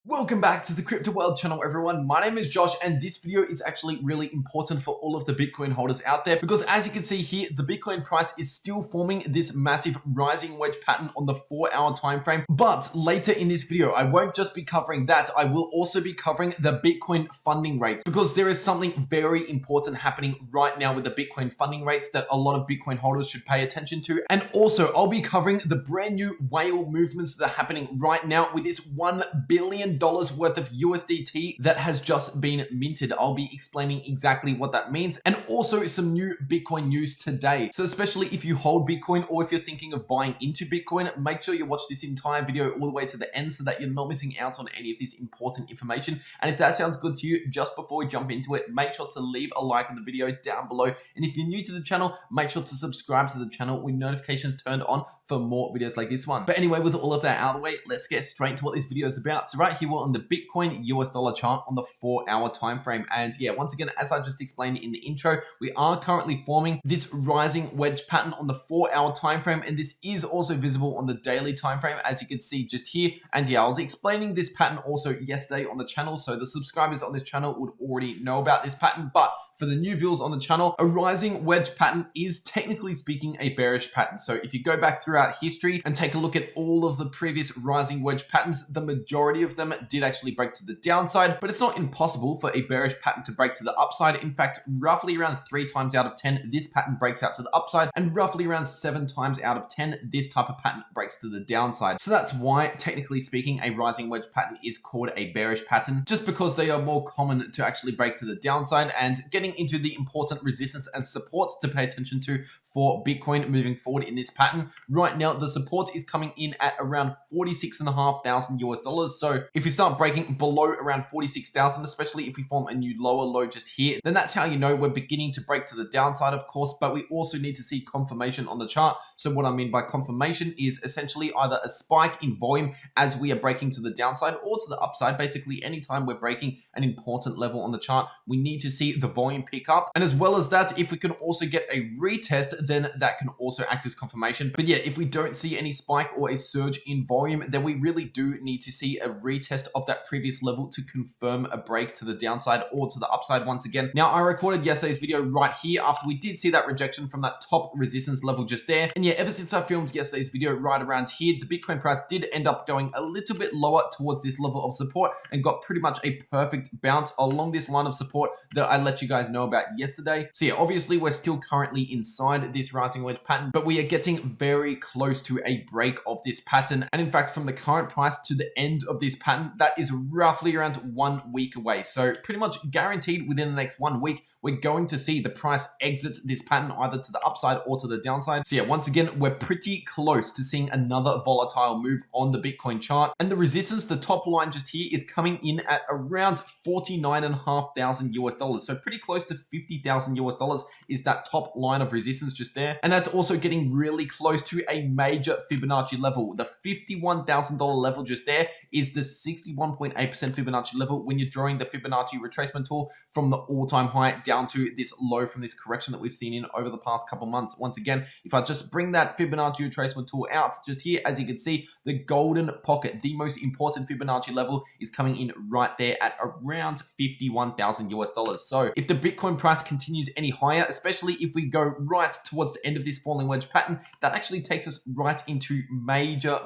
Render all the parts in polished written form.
Welcome back to the Crypto World channel, everyone. My name is Josh, and this video is actually really important for all of the Bitcoin holders out there because as you can see here, the Bitcoin price is still forming this massive rising wedge pattern on the 4-hour time frame. But later in this video, I won't just be covering that, I will also be covering the Bitcoin funding rates because there is something very important happening right now with the Bitcoin funding rates that a lot of Bitcoin holders should pay attention to. And also, I'll be covering the brand new whale movements that are happening right now with this $1 billion worth of USDT that has just been minted. I'll be explaining exactly what that means and also some new Bitcoin news today. So especially if you hold Bitcoin or if you're thinking of buying into Bitcoin, make sure you watch this entire video all the way to the end so that you're not missing out on any of this important information. And if that sounds good to you, just before we jump into it, make sure to leave a like on the video down below. And if you're new to the channel, make sure to subscribe to the channel with notifications turned on for more videos like this one. But anyway, with all of that out of the way, let's get straight to what this video is about. So right here, we're on the Bitcoin US dollar chart on the 4-hour time frame. And yeah, once again, as I just explained in the intro, we are currently forming this rising wedge pattern on the 4-hour time frame, and this is also visible on the daily time frame, as you can see just here. And yeah, I was explaining this pattern also yesterday on the channel, so the subscribers on this channel would already know about this pattern. But for the new viewers on the channel, a rising wedge pattern is technically speaking a bearish pattern. So if you go back throughout history and take a look at all of the previous rising wedge patterns, the majority of them did actually break to the downside, but it's not impossible for a bearish pattern to break to the upside. In fact, roughly around 3 times out of 10, this pattern breaks out to the upside, and roughly around 7 times out of 10, this type of pattern breaks to the downside. So that's why, technically speaking, a rising wedge pattern is called a bearish pattern, just because they are more common to actually break to the downside. And getting into the important resistance and support to pay attention to for Bitcoin moving forward in this pattern. Right now, the support is coming in at around $46,500 US dollars. So if we start breaking below around 46,000, especially if we form a new lower low just here, then that's how you know we're beginning to break to the downside, of course, but we also need to see confirmation on the chart. So what I mean by confirmation is essentially either a spike in volume as we are breaking to the downside or to the upside. Basically, anytime we're breaking an important level on the chart, we need to see the volume pick up. And as well as that, if we can also get a retest, then that can also act as confirmation. But yeah, if we don't see any spike or a surge in volume, then we really do need to see a retest of that previous level to confirm a break to the downside or to the upside once again. Now, I recorded yesterday's video right here after we did see that rejection from that top resistance level just there. And yeah, ever since I filmed yesterday's video right around here, the Bitcoin price did end up going a little bit lower towards this level of support and got pretty much a perfect bounce along this line of support that I let you guys know about yesterday. So yeah, obviously we're still currently inside this rising wedge pattern, but we are getting very close to a break of this pattern. And in fact, from the current price to the end of this pattern, that is roughly around 1 week away. So pretty much guaranteed within the next 1 week, we're going to see the price exit this pattern either to the upside or to the downside. So yeah, once again, we're pretty close to seeing another volatile move on the Bitcoin chart. And the resistance, the top line just here, is coming in at around 49,500 US dollars. So pretty close to 50,000 US dollars is that top line of resistance just there. And that's also getting really close to a major Fibonacci level. The $51,000 level just there is the 61.8% Fibonacci level when you're drawing the Fibonacci retracement tool from the all-time high down to this low from this correction that we've seen in over the past couple months. Once again, if I just bring that Fibonacci retracement tool out just here, as you can see, the golden pocket, the most important Fibonacci level, is coming in right there at around 51,000 US dollars. So if the Bitcoin price continues any higher, especially if we go right towards the end of this falling wedge pattern, that actually takes us right into major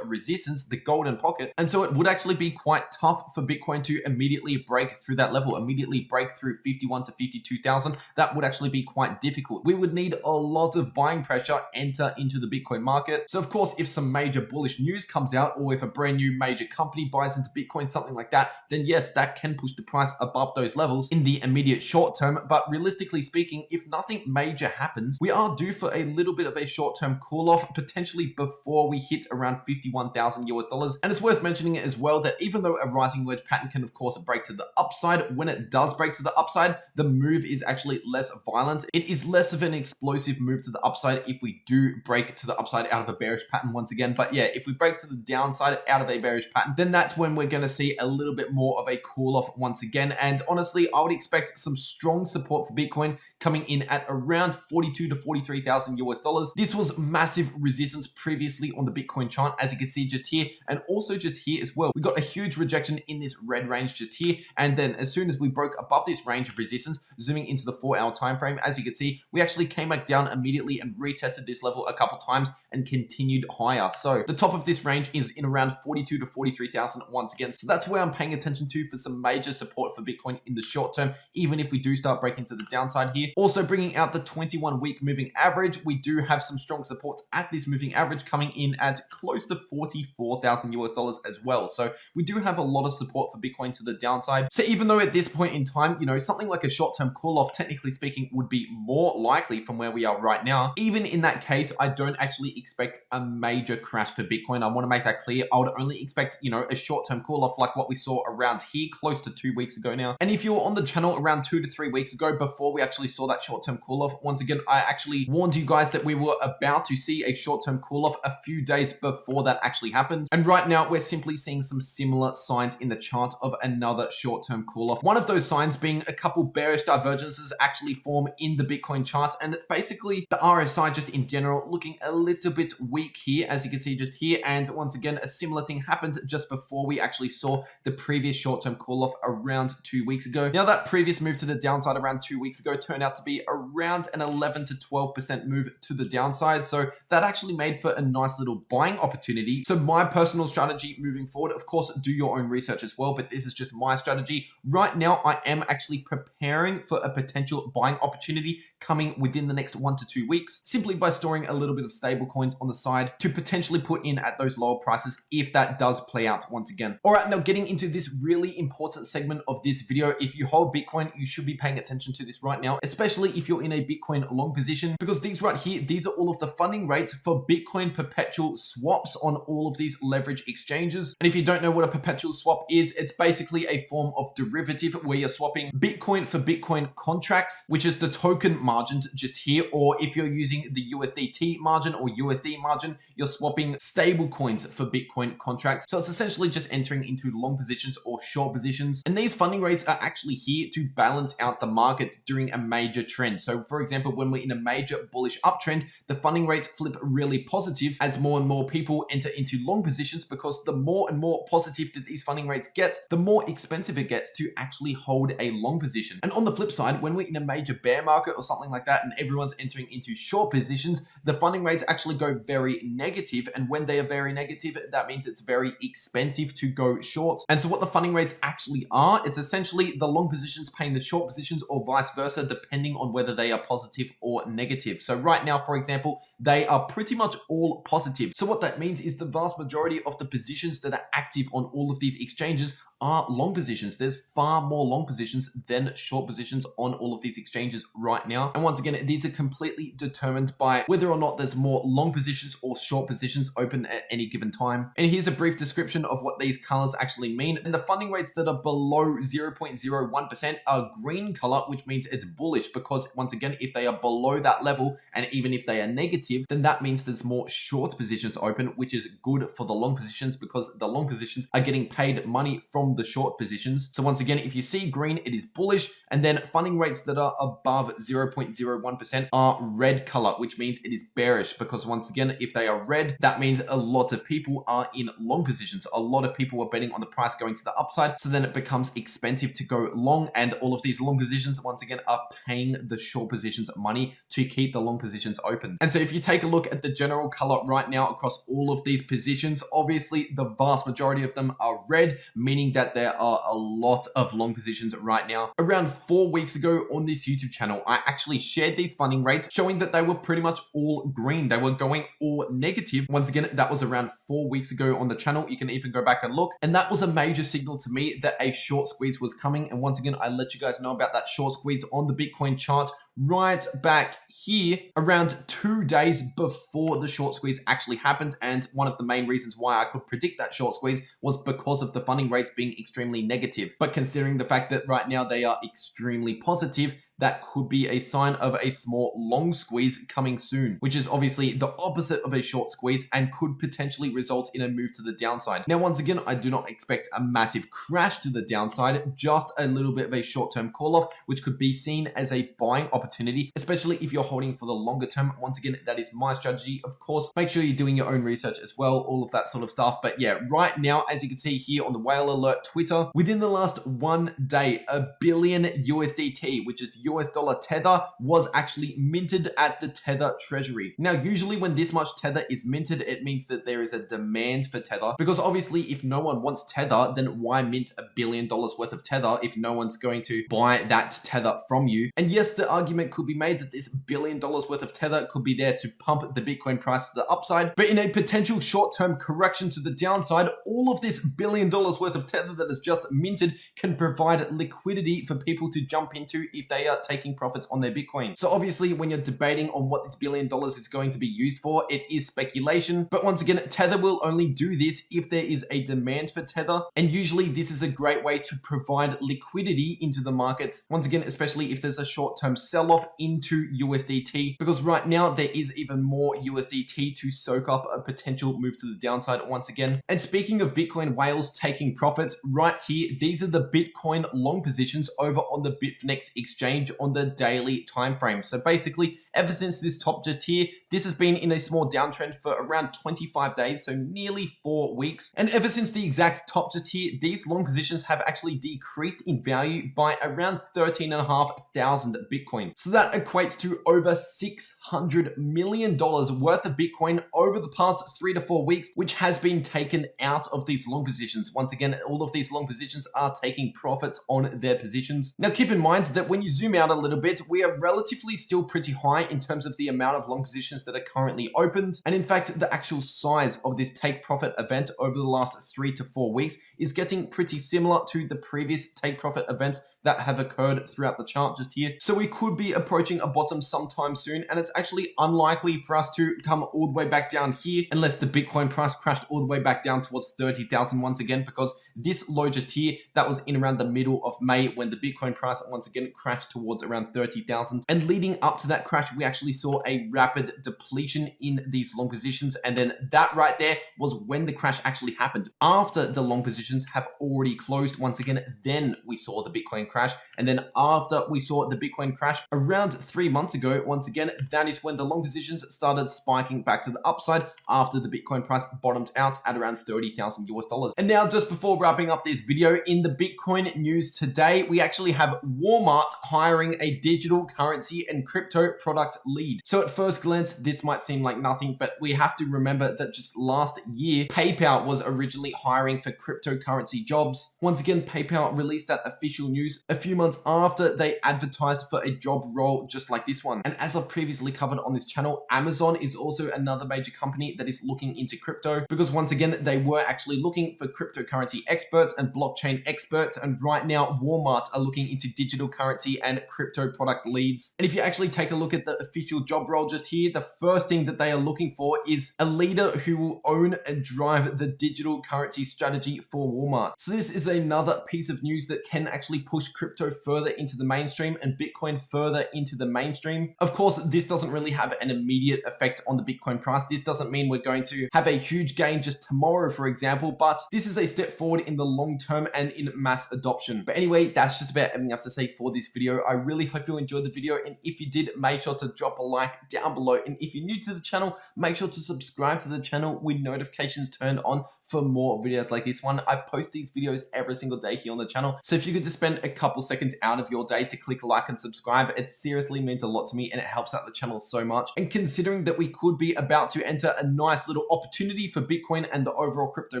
resistance, the golden pocket. And so it would actually be quite tough for Bitcoin to immediately break through that level, immediately break through 51 to 52,000. That would actually be quite difficult. We would need a lot of buying pressure enter into the Bitcoin market. So of course, if some major bullish news comes out, or if a brand new major company buys into Bitcoin, something like that, then yes, that can push the price above those levels in the immediate short term. But realistically speaking, if nothing major happens, we are due for a little bit of a short-term cool-off, potentially before we hit around 51,000 US dollars. And it's worth mentioning it as well that even though a rising wedge pattern can of course break to the upside, when it does break to the upside, the move is actually less violent. It is less of an explosive move to the upside if we do break to the upside out of a bearish pattern once again. But yeah, if we break to the downside out of a bearish pattern, then that's when we're going to see a little bit more of a cool-off once again. And honestly, I would expect some strong support for Bitcoin coming in at around 42 to 43,000 US dollars. This was massive resistance previously on the Bitcoin chart, as you can see just here, and also just here as well. We got got a huge rejection in this red range just here. And then as soon as we broke above this range of resistance, zooming into the 4-hour time frame, as you can see, we actually came back down immediately and retested this level a couple times and continued higher. So the top of this range is in around 42 to 43,000 once again. So that's where I'm paying attention to for some major support for Bitcoin in the short term, even if we do start breaking to the downside here. Also bringing out the 21-week moving average, we do have some strong supports at this moving average coming in at close to 44,000 US dollars as well. So we do have a lot of support for Bitcoin to the downside. So even though at this point in time, you know, something like a short-term call-off, technically speaking, would be more likely from where we are right now, even in that case, I don't actually expect a major crash for Bitcoin. I want to make that clear. I would only expect, you know, a short-term call-off like what we saw around here close to 2 weeks ago now. And if you were on the channel around 2 to 3 weeks ago, before we actually saw that short-term call-off, once again, I actually warned you guys that we were about to see a short-term call-off a few days before that actually happened. And right now, we're simply seeing some similar signs in the chart of another short-term call-off. One of those signs being a couple bearish divergences actually form in the Bitcoin chart, and basically the RSI just in general looking a little bit weak here, as you can see just here. And once again, a similar thing happened just before we actually saw the previous short-term call-off around 2 weeks ago. Now that previous move to the downside around 2 weeks ago turned out to be around an 11 to 12% move to the downside. So that actually made for a nice little buying opportunity. So my personal strategy moving forward, of course, do your own research as well, but this is just my strategy. Right now, I am actually preparing for a potential buying opportunity coming within the next 1 to 2 weeks, simply by storing a little bit of stable coins on the side to potentially put in at those lower prices if that does play out once again. All right, now getting into this really important segment of this video. If you hold Bitcoin, you should be paying attention to this right now, especially if you're in a Bitcoin long position, because these right here, these are all of the funding rates for Bitcoin perpetual swaps on all of these leverage exchanges. And if you don't know what a perpetual swap is, it's basically a form of derivative where you're swapping Bitcoin for Bitcoin contracts, which is the token margin just here. Or if you're using the USDT margin or USD margin, you're swapping stable coins for Bitcoin contracts. So it's essentially just entering into long positions or short positions. And these funding rates are actually here to balance out the market during a major trend. So for example, when we're in a major bullish uptrend, the funding rates flip really positive as more and more people enter into long positions, because the more and more positive that these funding rates get, the more expensive it gets to actually hold a long position. And on the flip side, when we're in a major bear market or something like that and everyone's entering into short positions, the funding rates actually go very negative. And when they are very negative, that means it's very expensive to go short. And so what the funding rates actually are, it's essentially the long positions paying the short positions, or vice versa, depending on whether they are positive or negative. So right now, for example, they are pretty much all positive. So what that means is the vast majority of the positions that are active on all of these exchanges are long positions. There's far more long positions than short positions on all of these exchanges right now. And once again, these are completely determined by whether or not there's more long positions or short positions open at any given time. And here's a brief description of what these colors actually mean. And the funding rates that are below 0.01% are green color, which means it's bullish, because once again, if they are below that level, and even if they are negative, then that means there's more short positions open, which is good for the long positions, because the long positions are getting paid money from the short positions. So once again, if you see green, it is bullish. And then funding rates that are above 0.01% are red color, which means it is bearish, because once again, if they are red, that means a lot of people are in long positions. A lot of people are betting on the price going to the upside. So then it becomes expensive to go long, and all of these long positions, once again, are paying the short positions money to keep the long positions open. And so if you take a look at the general color right now across all of these positions, obviously the vast majority of them are red, meaning that there are a lot of long positions right now. Around 4 weeks ago on this YouTube channel, I actually shared these funding rates showing that they were pretty much all green. They were going all negative. Once again, that was around 4 weeks ago on the channel. You can even go back and look. And that was a major signal to me that a short squeeze was coming. And once again, I let you guys know about that short squeeze on the Bitcoin chart right back here around 2 days before the short squeeze actually happened. And one of the main reasons why I could predict that short squeeze was because of the funding rates being extremely negative. But considering the fact that right now they are extremely positive, that could be a sign of a small long squeeze coming soon, which is obviously the opposite of a short squeeze and could potentially result in a move to the downside. Now, once again, I do not expect a massive crash to the downside, just a little bit of a short-term call-off, which could be seen as a buying opportunity, especially if you're holding for the longer term. Once again, that is my strategy. Of course, make sure you're doing your own research as well, all of that sort of stuff. But yeah, right now, as you can see here on the Whale Alert Twitter, within the last 1 day, $1 billion USDT, which is US dollar Tether, was actually minted at the Tether treasury. Now, usually when this much Tether is minted, it means that there is a demand for Tether, because obviously if no one wants Tether, then why mint $1 billion worth of Tether if no one's going to buy that Tether from you? And yes, the argument could be made that this $1 billion worth of Tether could be there to pump the Bitcoin price to the upside, but in a potential short-term correction to the downside, all of this $1 billion worth of Tether that is just minted can provide liquidity for people to jump into if they are taking profits on their Bitcoin. So obviously, when you're debating on what this $1 billion is going to be used for, it is speculation. But once again, Tether will only do this if there is a demand for Tether. And usually this is a great way to provide liquidity into the markets. Once again, especially if there's a short-term sell-off into USDT, because right now there is even more USDT to soak up a potential move to the downside once again. And speaking of Bitcoin whales taking profits, right here, these are the Bitcoin long positions over on the Bitfinex exchange on the daily time frame. So basically, ever since this top just here, this has been in a small downtrend for around 25 days, so nearly 4 weeks. And ever since the exact top just here, these long positions have actually decreased in value by around 13,500 Bitcoin. So that equates to over $600 million worth of Bitcoin over the past 3 to 4 weeks, which has been taken out of these long positions. Once again, all of these long positions are taking profits on their positions. Now, keep in mind that when you zoom out a little bit, we are relatively still pretty high in terms of the amount of long positions that are currently opened. And in fact, the actual size of this take profit event over the last 3 to 4 weeks is getting pretty similar to the previous take profit events that have occurred throughout the chart just here. So we could be approaching a bottom sometime soon, and it's actually unlikely for us to come all the way back down here unless the Bitcoin price crashed all the way back down towards 30,000 once again, because this low just here, that was in around the middle of May when the Bitcoin price once again crashed towards around 30,000. And leading up to that crash, we actually saw a rapid depletion in these long positions. And then that right there was when the crash actually happened. After the long positions have already closed once again, then we saw the Bitcoin crash. And then after we saw the Bitcoin crash around 3 months ago, once again, that is when the long positions started spiking back to the upside after the Bitcoin price bottomed out at around 30,000 US dollars. And now, just before wrapping up this video, in the Bitcoin news today, we actually have Walmart hiring a digital currency and crypto product lead. So at first glance, this might seem like nothing, but we have to remember that just last year, PayPal was originally hiring for cryptocurrency jobs. Once again, PayPal released that official news a few months after they advertised for a job role just like this one. And as I've previously covered on this channel, Amazon is also another major company that is looking into crypto, because once again, they were actually looking for cryptocurrency experts and blockchain experts. And right now, Walmart are looking into digital currency and crypto product leads. And if you actually take a look at the official job role just here, the first thing that they are looking for is a leader who will own and drive the digital currency strategy for Walmart. So this is another piece of news that can actually push crypto further into the mainstream and Bitcoin further into the mainstream. Of course, this doesn't really have an immediate effect on the Bitcoin price. This doesn't mean we're going to have a huge gain just tomorrow, for example, but this is a step forward in the long term and in mass adoption. But anyway, that's just about everything I have to say for this video. I really hope you enjoyed the video, and if you did, make sure to drop a like down below. And if you're new to the channel, make sure to subscribe to the channel with notifications turned on for more videos like this one. I post these videos every single day here on the channel. So if you could just spend a couple seconds out of your day to click like and subscribe, it seriously means a lot to me and it helps out the channel so much. And considering that we could be about to enter a nice little opportunity for Bitcoin and the overall crypto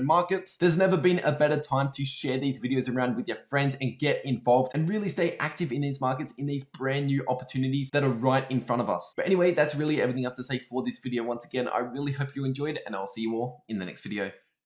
markets, there's never been a better time to share these videos around with your friends and get involved and really stay active in these markets, in these brand new opportunities that are right in front of us. But anyway, that's really everything I have to say for this video. Once again, I really hope you enjoyed, and I'll see you all in the next video.